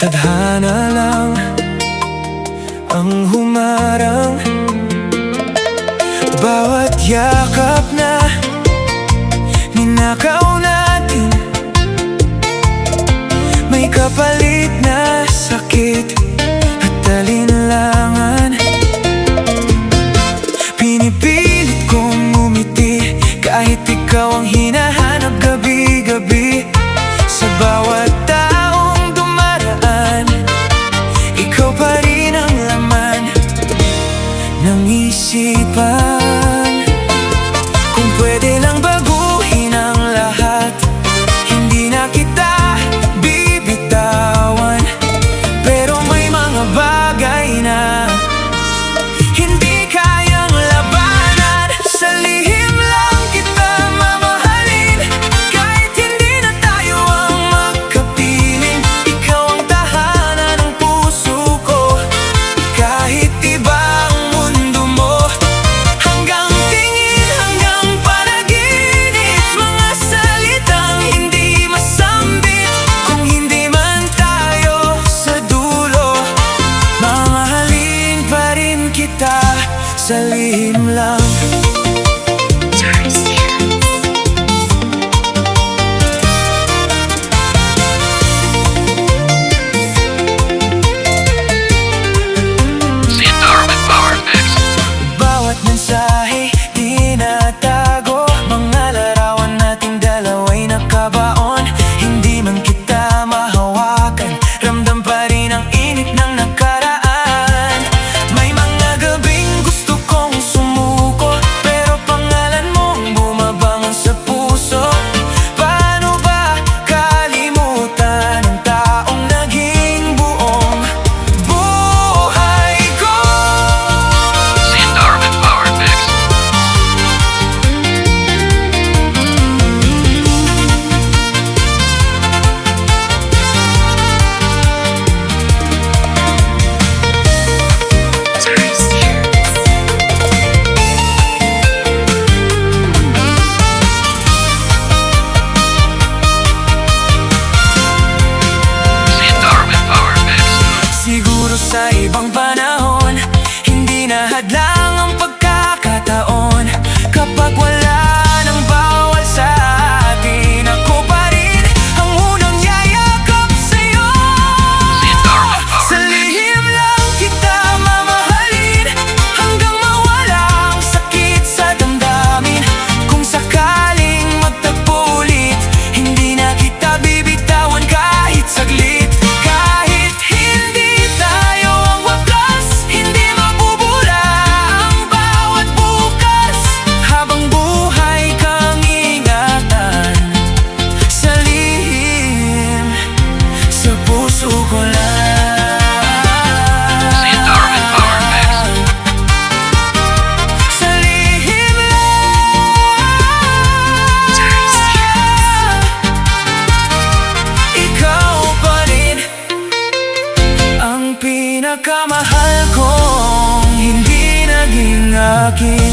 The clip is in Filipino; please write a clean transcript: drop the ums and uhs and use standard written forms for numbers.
Tadhana lang ang humarang. Bawat yakap na ninakaw natin, may kapalit na sakit at alinlangan. Pinipilit kong ngumiti kahit ikaw ang hinahanap gabi-gabi. Sa bawat taong dumaraan, ikaw pa rin ang laman ng isipan. Kung pwede lang baguhin ang lahat, hindi na kita bibitawan. Pero may mga bagay na hindi kayang labanan. Sa lihim lang kita mamahalin, kahit hindi na tayo ang magkapiling. Ikaw ang tahanan ng puso ko, kahit iba ang mundo mo. Hanggang tingin, hanggang panaginip, mga salitang hindi masambit. Kung hindi man tayo sa dulo, mamahalin pa rin kita sa lihim lang. Bawat mensahe tinatago, mga larawan nating dalawa'y nakabaon. Hindi man kita mahawakan, ramdam pa rin ang init ng nakaraan. May mga gabing gusto kong sumuko, pero pangalan mong bumabangon sa puso. Paano ba kalimutan ang taong naging buong buhay ko? Siguro sa ibang panahon, hindi na hadlang ang pagkakataon. Kapag wala nang bawal sa atin, ako pa rin ang unang yayakap sa'yo. Sa lihim lang kita mamahalin, hanggang mawala ang sakit sa damdamin. Kung sakaling magtagpo ulit, hindi na kita bibitawan kahit saglit. Kahit hindi tayo ang wakas, hindi mabubura ang bawat bukas. Habang buhay kang ingatan, sa lihim, sa puso ko lang. Sa lihim lang, ikaw pa rin ang pinakamahal kong hindi naging akin.